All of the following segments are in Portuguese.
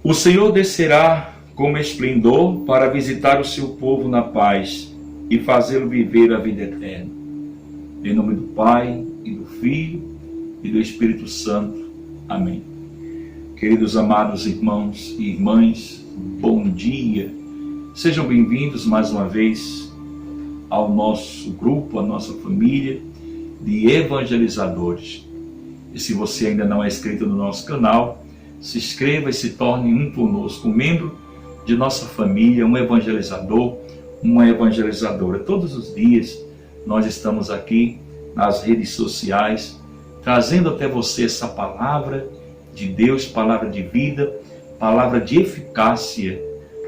O Senhor descerá com esplendor para visitar o seu povo na paz e fazê-lo viver a vida eterna. Em nome do Pai, e do Filho, e do Espírito Santo. Amém. Queridos amados irmãos e irmãs, bom dia. Sejam bem-vindos mais uma vez ao nosso grupo, à nossa família de evangelizadores. E se você ainda não é inscrito no nosso canal, se inscreva e se torne um conosco, um membro de nossa família, um evangelizador, uma evangelizadora. Todos os dias nós estamos aqui nas redes sociais, trazendo até você essa palavra de Deus, palavra de vida, palavra de eficácia,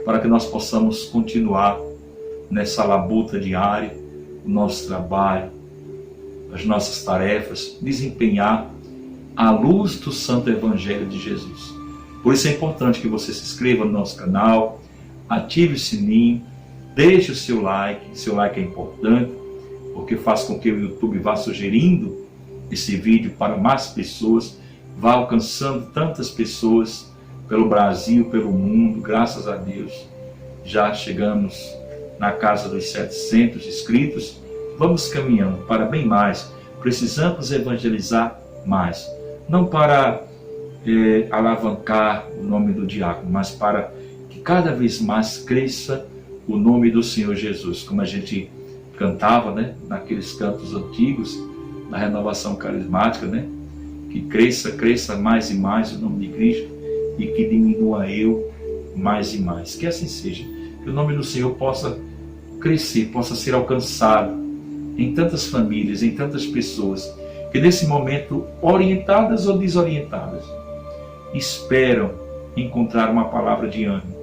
para que nós possamos continuar nessa labuta diária, o nosso trabalho, as nossas tarefas, desempenhar à luz do Santo Evangelho de Jesus. Por isso é importante que você se inscreva no nosso canal, ative o sininho, deixe o seu like é importante, porque faz com que o YouTube vá sugerindo esse vídeo para mais pessoas, vá alcançando tantas pessoas pelo Brasil, pelo mundo. Graças a Deus, já chegamos na casa dos 700 inscritos, vamos caminhando para bem mais, precisamos evangelizar mais. Não para alavancar o nome do diácono, mas para que cada vez mais cresça o nome do Senhor Jesus. Como a gente cantava, naqueles cantos antigos, na renovação carismática, que cresça mais e mais o nome de Cristo e que diminua eu mais e mais. Que assim seja, que o nome do Senhor possa crescer, possa ser alcançado em tantas famílias, em tantas pessoas, que nesse momento, orientadas ou desorientadas, esperam encontrar uma palavra de ânimo.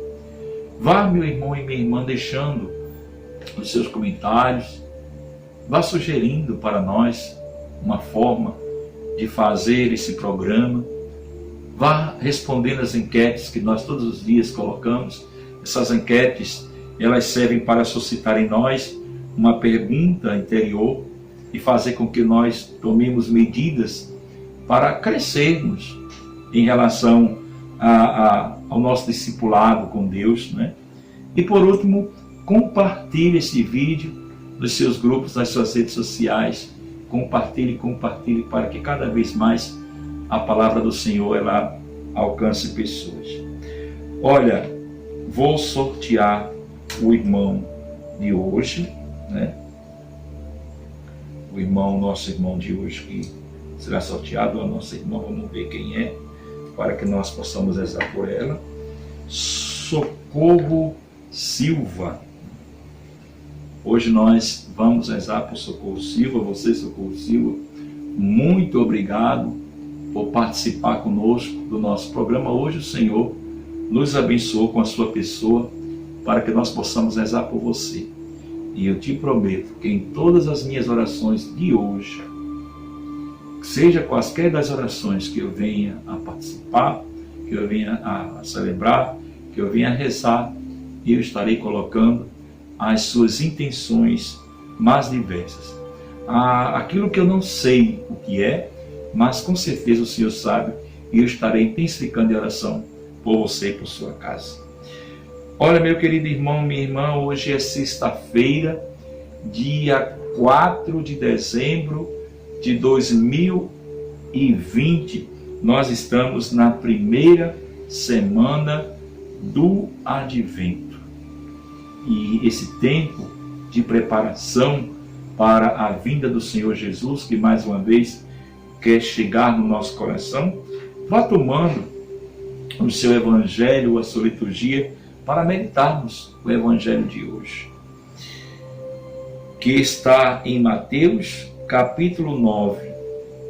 Vá, meu irmão e minha irmã, deixando os seus comentários, vá sugerindo para nós uma forma de fazer esse programa, vá respondendo as enquetes que nós todos os dias colocamos. Essas enquetes, elas servem para suscitar em nós uma pergunta interior e fazer com que nós tomemos medidas para crescermos em relação ao nosso discipulado com Deus, E por último, compartilhe esse vídeo nos seus grupos, nas suas redes sociais. Compartilhe para que cada vez mais a palavra do Senhor ela alcance pessoas. Olha, vou sortear o irmão de hoje, O nosso irmão de hoje que será sorteado, a nossa irmã, vamos ver quem é, para que nós possamos rezar por ela. Socorro Silva. Hoje nós vamos rezar por Socorro Silva. Você, Socorro Silva, muito obrigado por participar conosco do nosso programa. Hoje o Senhor nos abençoou com a sua pessoa para que nós possamos rezar por você. E eu te prometo que em todas as minhas orações de hoje, seja quaisquer das orações que eu venha a participar, que eu venha a celebrar, que eu venha a rezar, eu estarei colocando as suas intenções mais diversas. Aquilo que eu não sei o que é, mas com certeza o Senhor sabe, e eu estarei intensificando a oração por você e por sua casa. Olha, meu querido irmão, minha irmã, hoje é sexta-feira, dia 4 de dezembro de 2020. Nós estamos na primeira semana do Advento. E esse tempo de preparação para a vinda do Senhor Jesus, que mais uma vez quer chegar no nosso coração, vá tomando o seu evangelho, a sua liturgia, para meditarmos o evangelho de hoje, que está em Mateus, capítulo 9,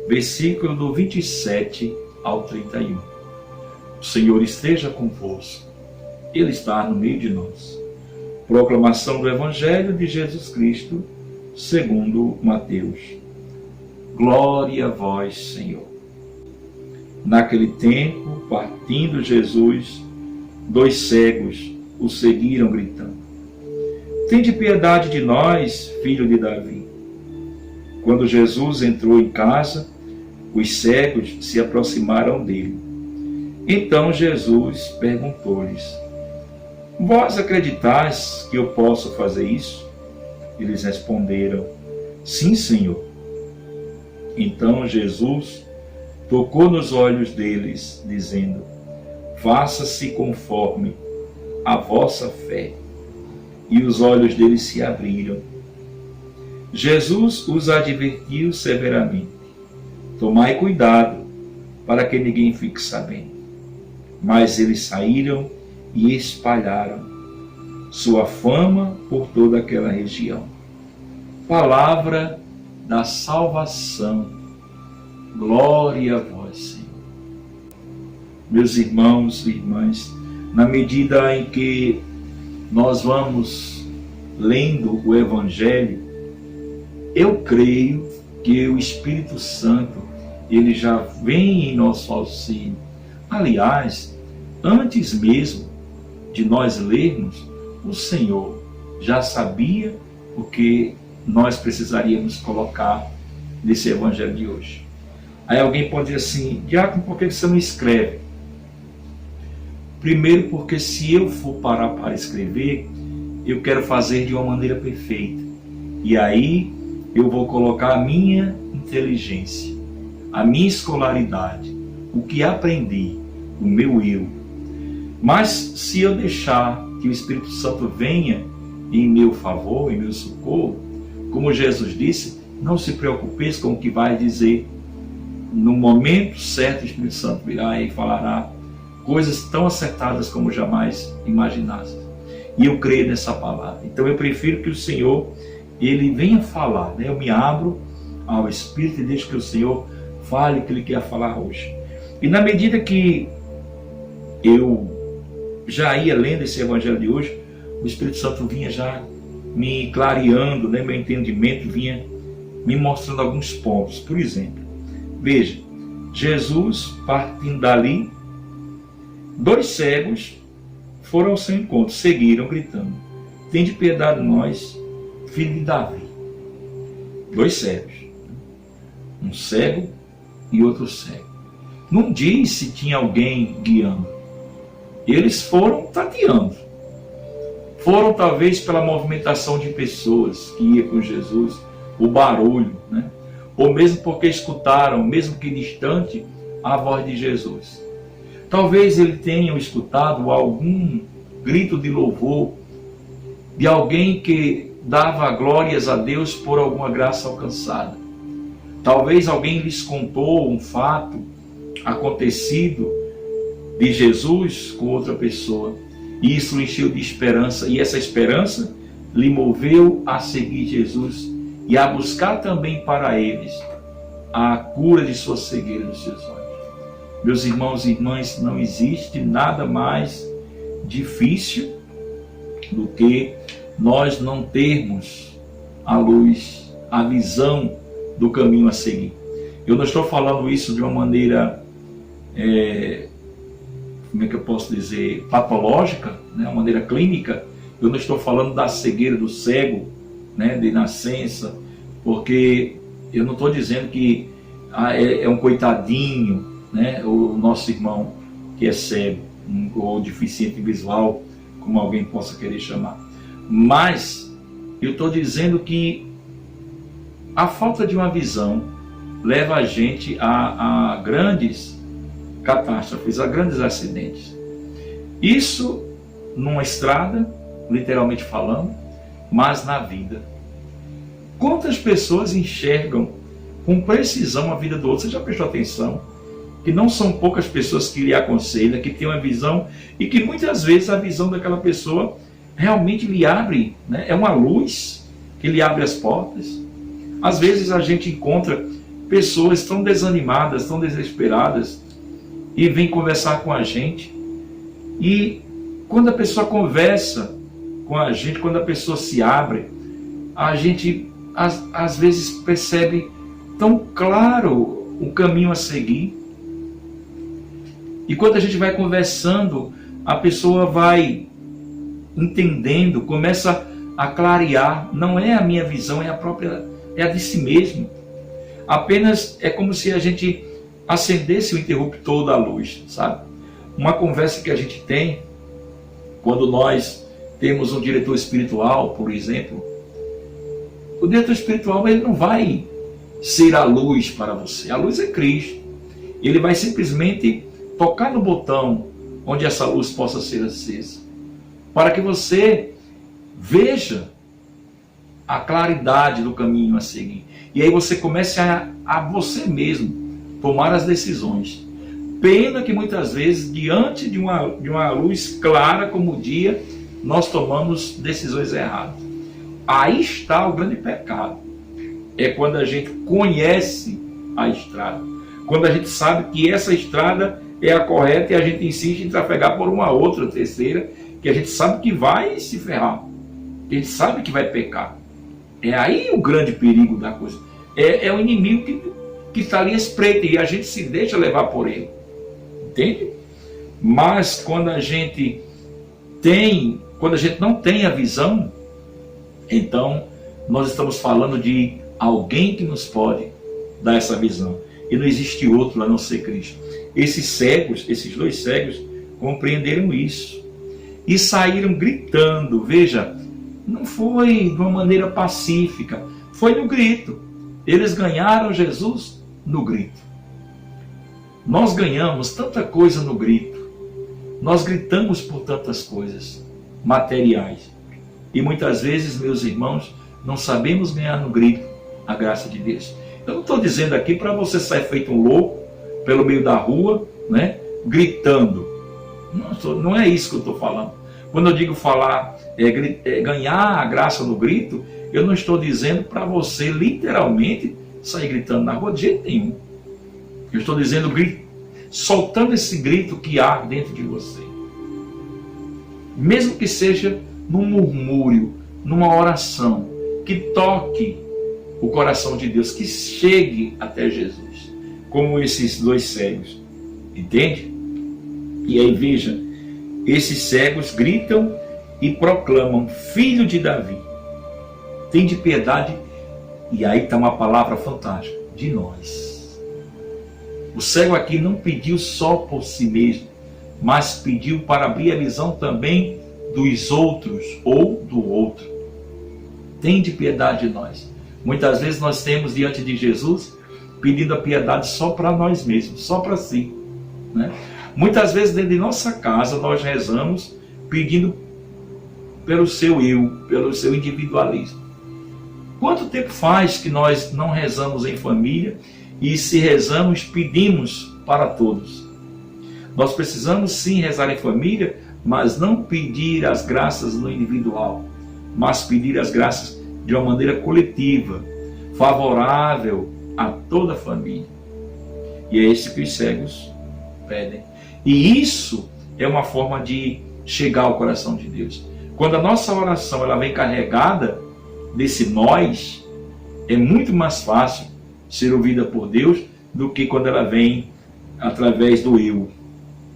versículo do 27 ao 31. O Senhor esteja convosco, Ele está no meio de nós. Proclamação do Evangelho de Jesus Cristo, segundo Mateus. Glória a vós, Senhor. Naquele tempo, partindo Jesus, 2 cegos o seguiram gritando: Tende piedade de nós, filho de Davi. Quando Jesus entrou em casa, os cegos se aproximaram dele. Então Jesus perguntou-lhes: vós acreditais que eu posso fazer isso? Eles responderam: sim, Senhor. Então Jesus tocou nos olhos deles, dizendo: faça-se conforme a vossa fé. E os olhos deles se abriram. Jesus os advertiu severamente: tomai cuidado para que ninguém fique sabendo. Mas eles saíram e espalharam sua fama por toda aquela região. Palavra da salvação. Glória a vós, Senhor. Meus irmãos e irmãs, na medida em que nós vamos lendo o Evangelho, eu creio que o Espírito Santo, ele já vem em nosso auxílio. Aliás, antes mesmo de nós lermos, o Senhor já sabia o que nós precisaríamos colocar nesse Evangelho de hoje. Aí alguém pode dizer assim: diácono, por que você não escreve? Primeiro, porque se eu for parar para escrever, eu quero fazer de uma maneira perfeita. E aí eu vou colocar a minha inteligência, a minha escolaridade, o que aprendi, o meu eu. Mas se eu deixar que o Espírito Santo venha em meu favor, em meu socorro, como Jesus disse, não se preocupeis com o que vai dizer. No momento certo, o Espírito Santo virá e falará coisas tão acertadas como jamais imaginasse. E eu creio nessa palavra. Então eu prefiro que o Senhor, ele venha falar, né? Eu me abro ao Espírito e deixo que o Senhor fale o que ele quer falar hoje. E na medida que eu já ia lendo esse Evangelho de hoje, o Espírito Santo vinha já me clareando, né? Meu entendimento vinha me mostrando alguns pontos. Por exemplo, veja, Jesus, partindo dali, 2 cegos foram ao seu encontro, seguiram gritando: tende piedade de nós, filho de Davi. 2 cegos, um cego e outro cego. Não diz se tinha alguém guiando. Eles foram tateando. Foram talvez pela movimentação de pessoas que iam com Jesus, o barulho, né? Ou mesmo porque escutaram, mesmo que distante, a voz de Jesus. Talvez eles tenham escutado algum grito de louvor de alguém que dava glórias a Deus por alguma graça alcançada. Talvez alguém lhes contou um fato acontecido de Jesus com outra pessoa. E isso lhe encheu de esperança. E essa esperança lhe moveu a seguir Jesus e a buscar também para eles a cura de sua cegueira dos seus olhos. Meus irmãos e irmãs, não existe nada mais difícil do que nós não termos a luz, a visão do caminho a seguir. Eu não estou falando isso de uma maneira, como é que eu posso dizer, patológica, né? Uma maneira clínica. Eu não estou falando da cegueira do cego, né? De nascença, porque eu não estou dizendo que é um coitadinho, né? O nosso irmão que é cego ou deficiente visual, como alguém possa querer chamar. Mas eu estou dizendo que a falta de uma visão leva a gente a grandes catástrofes, a grandes acidentes. Isso numa estrada, literalmente falando, mas na vida. Quantas pessoas enxergam com precisão a vida do outro? Você já prestou atenção que não são poucas pessoas que lhe aconselham, que têm uma visão, e que muitas vezes a visão daquela pessoa realmente lhe abre, né? É uma luz que lhe abre as portas. Às vezes a gente encontra pessoas tão desanimadas, tão desesperadas, e vem conversar com a gente. E quando a pessoa conversa com a gente, quando a pessoa se abre, a gente às vezes percebe tão claro o caminho a seguir. E quando a gente vai conversando, a pessoa vai entendendo, começa a clarear. Não é a minha visão, é a de si mesmo. Apenas é como se a gente acendesse o interruptor da luz, sabe? Uma conversa que a gente tem quando nós temos um diretor espiritual, por exemplo. O diretor espiritual, ele não vai ser a luz para você. A luz é Cristo. Ele vai simplesmente tocar no botão onde essa luz possa ser acesa, para que você veja a claridade do caminho a seguir. E aí você comece a você mesmo tomar as decisões. Pena que muitas vezes, diante de uma luz clara como o dia, nós tomamos decisões erradas. Aí está o grande pecado. É quando a gente conhece a estrada. Quando a gente sabe que essa estrada é a correta e a gente insiste em trafegar por uma outra, terceira, que a gente sabe que vai se ferrar. Que a gente sabe que vai pecar. É aí o grande perigo da coisa. É o inimigo que está ali à espreita e a gente se deixa levar por ele. Entende? Mas quando a gente não tem a visão, então nós estamos falando de alguém que nos pode dar essa visão. E não existe outro a não ser Cristo. Esses dois cegos compreenderam isso. E saíram gritando. Veja, não foi de uma maneira pacífica, foi no grito. Eles ganharam Jesus no grito. Nós ganhamos tanta coisa no grito. Nós gritamos por tantas coisas materiais. E muitas vezes, meus irmãos, não sabemos ganhar no grito a graça de Deus. Eu não estou dizendo aqui para você sair feito um louco pelo meio da rua, né, gritando. Não é isso que eu estou falando. Quando eu digo ganhar a graça no grito, eu não estou dizendo para você literalmente sair gritando na rua de jeito nenhum. Eu estou dizendo soltando esse grito que há dentro de você. Mesmo que seja num murmúrio, numa oração, que toque o coração de Deus, que chegue até Jesus, como esses dois cegos. Entende? E aí veja, esses cegos gritam e proclamam: Filho de Davi, tem de piedade. E aí está uma palavra fantástica, de nós. O cego aqui não pediu só por si mesmo, mas pediu para abrir a visão também dos outros ou do outro. Tem de piedade de nós. Muitas vezes nós temos diante de Jesus pedindo a piedade só para nós mesmos, só para si, né? Muitas vezes dentro de nossa casa nós rezamos pedindo pelo seu eu, pelo seu individualismo. Quanto tempo faz que nós não rezamos em família e se rezamos pedimos para todos? Nós precisamos sim rezar em família, mas não pedir as graças no individual, mas pedir as graças de uma maneira coletiva, favorável a toda a família. E é isso que os cegos pedem. E isso é uma forma de chegar ao coração de Deus. Quando a nossa oração ela vem carregada desse nós, é muito mais fácil ser ouvida por Deus do que quando ela vem através do eu,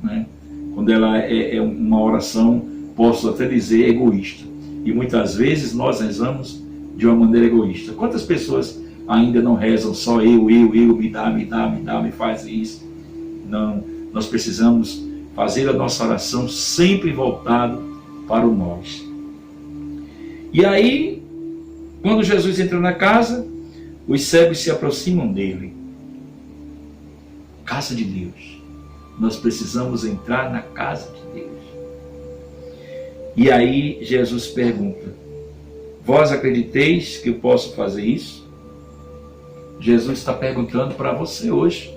né? Quando ela é uma oração, posso até dizer, egoísta. E muitas vezes nós rezamos de uma maneira egoísta. Quantas pessoas ainda não rezam só eu, me dá, me faz isso? Não, nós precisamos fazer a nossa oração sempre voltado para o nós. E aí, quando Jesus entra na casa, os cegos se aproximam dele. Casa de Deus. Nós precisamos entrar na casa de Deus. E aí Jesus pergunta: vós acrediteis que eu posso fazer isso? Jesus está perguntando para você hoje.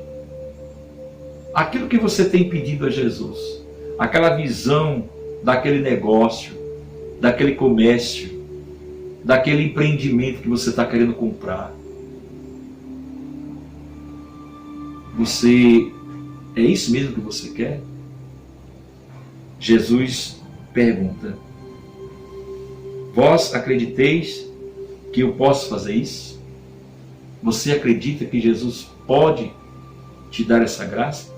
Aquilo que você tem pedido a Jesus, aquela visão daquele negócio, daquele comércio, daquele empreendimento que você está querendo comprar. É isso mesmo que você quer? Jesus pergunta: vós acrediteis que eu posso fazer isso? Você acredita que Jesus pode te dar essa graça?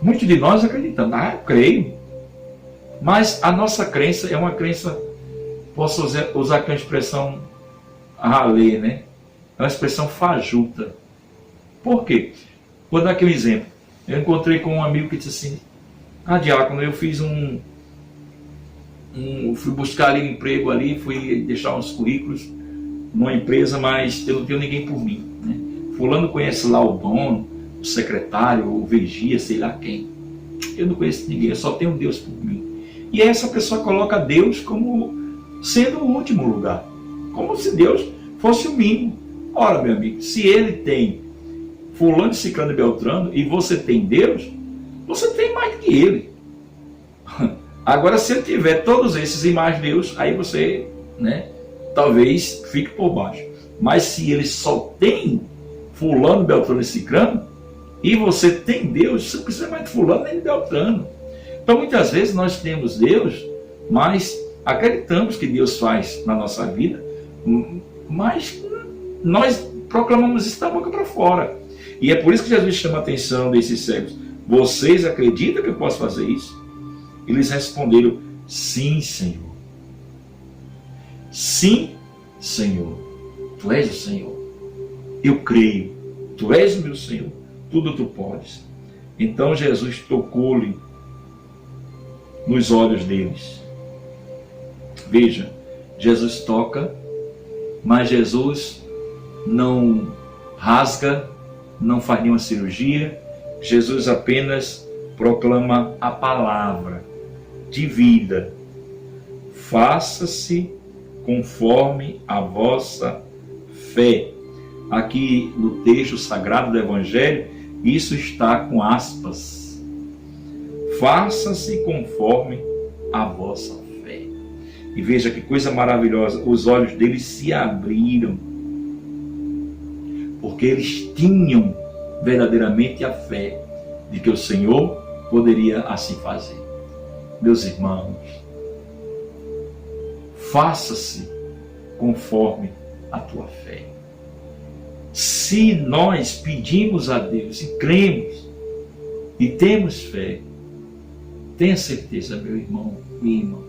Muitos de nós acreditamos: eu creio. Mas a nossa crença é uma crença, posso usar aqui uma expressão ralê, né? É uma expressão fajuta. Por quê? Vou dar aqui um exemplo. Eu encontrei com um amigo que disse assim: diácono, eu fiz fui buscar ali um emprego ali, fui deixar uns currículos numa empresa, mas eu não tenho ninguém por mim, né? Fulano conhece lá o dono, o secretário, o vigia, sei lá quem. Eu não conheço ninguém, eu só tenho Deus por mim. E essa pessoa coloca Deus como sendo o último lugar, como se Deus fosse o mínimo. Ora, meu amigo, se ele tem fulano, ciclano e beltrano e você tem Deus, você tem mais do que ele. Agora, se ele tiver todos esses e mais Deus, aí você, né, talvez fique por baixo. Mas se ele só tem fulano, beltrano e ciclano, e você tem Deus, você não precisa mais de fulano nem de beltrano. Então, muitas vezes nós temos Deus, mas acreditamos que Deus faz na nossa vida, mas nós proclamamos isso da boca para fora. E é por isso que Jesus chama a atenção desses cegos. Vocês acreditam que eu posso fazer isso? Eles responderam, sim, Senhor. Sim, Senhor. Tu és o Senhor. Eu creio. Tu és o meu Senhor. Tudo tu podes. Então Jesus tocou-lhe nos olhos deles. Veja, Jesus toca, mas Jesus não rasga, não faz nenhuma cirurgia. Jesus apenas proclama a palavra de vida. Faça-se conforme a vossa fé. Aqui no texto sagrado do Evangelho, isso está com aspas. Faça-se conforme a vossa fé. E veja que coisa maravilhosa, os olhos deles se abriram, porque eles tinham verdadeiramente a fé de que o Senhor poderia assim fazer. Meus irmãos, faça-se conforme a tua fé. Se nós pedimos a Deus e cremos e temos fé, tenha certeza, meu irmão, minha irmã,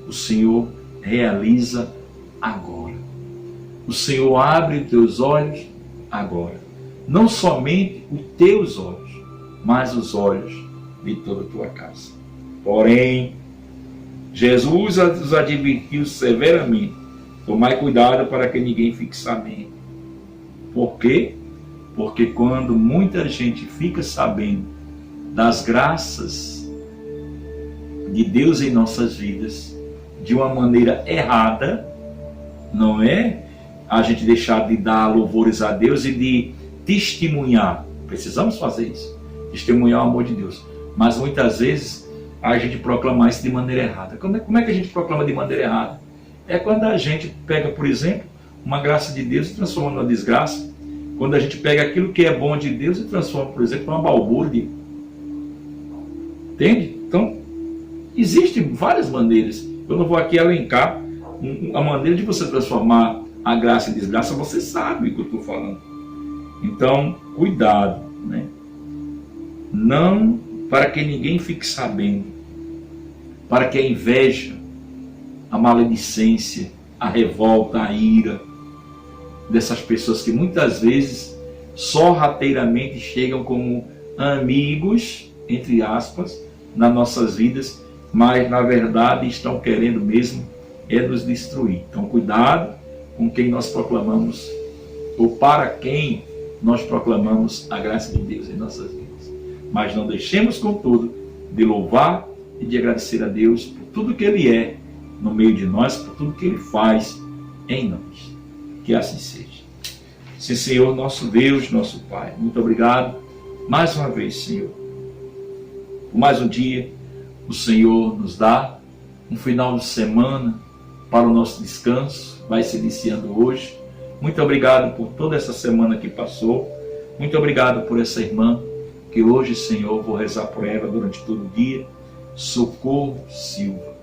o Senhor realiza agora. O Senhor abre os teus olhos agora. Não somente os teus olhos, mas os olhos de toda a tua casa. Porém, Jesus os advertiu severamente: tomai cuidado para que ninguém fique sabendo. Por quê? Porque quando muita gente fica sabendo das graças de Deus em nossas vidas de uma maneira errada, não é a gente deixar de dar louvores a Deus e de testemunhar. Precisamos fazer isso, testemunhar o amor de Deus. Mas muitas vezes a gente proclama isso de maneira errada. Como é que a gente proclama de maneira errada? É quando a gente pega, por exemplo, uma graça de Deus e transforma numa desgraça. Quando a gente pega aquilo que é bom de Deus e transforma, por exemplo, numa balbúrdia. Entende? Então, existem várias maneiras. Eu não vou aqui elencar a maneira de você transformar a graça em desgraça. Você sabe o que eu estou falando. Então, cuidado, né? Não para que ninguém fique sabendo, para que a inveja, a maledicência, a revolta, a ira dessas pessoas que muitas vezes sorrateiramente chegam como amigos, entre aspas, nas nossas vidas, mas na verdade estão querendo mesmo nos destruir. Então cuidado com quem nós proclamamos, ou para quem nós proclamamos a graça de Deus em nossas vidas. Mas não deixemos, contudo, de louvar e de agradecer a Deus por tudo que Ele é no meio de nós, por tudo que Ele faz em nós. Que assim seja. Sim, Senhor, nosso Deus, nosso Pai, muito obrigado mais uma vez, Senhor. Por mais um dia, o Senhor nos dá um final de semana para o nosso descanso, vai se iniciando hoje. Muito obrigado por toda essa semana que passou. Muito obrigado por essa irmã, que hoje, Senhor, vou rezar por ela durante todo o dia. Socorro Silva.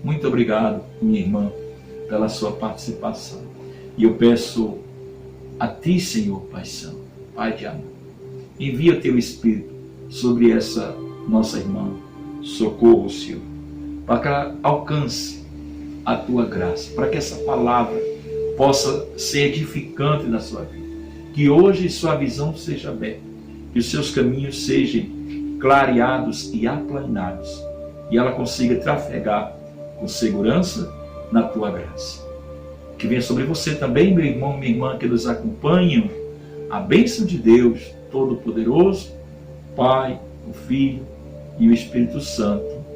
Muito obrigado, minha irmã, pela sua participação. E eu peço a Ti, Senhor, Pai Santo, Pai de amor, envia Teu Espírito sobre essa nossa irmã, Socorro Silva, para que ela alcance a Tua graça, para que essa palavra possa ser edificante na sua vida. Que hoje sua visão seja aberta, que os seus caminhos sejam clareados e aplanados, e ela consiga trafegar com segurança na tua graça. Que venha sobre você também, meu irmão, minha irmã, que nos acompanham, a bênção de Deus Todo-Poderoso, Pai, o Filho e o Espírito Santo.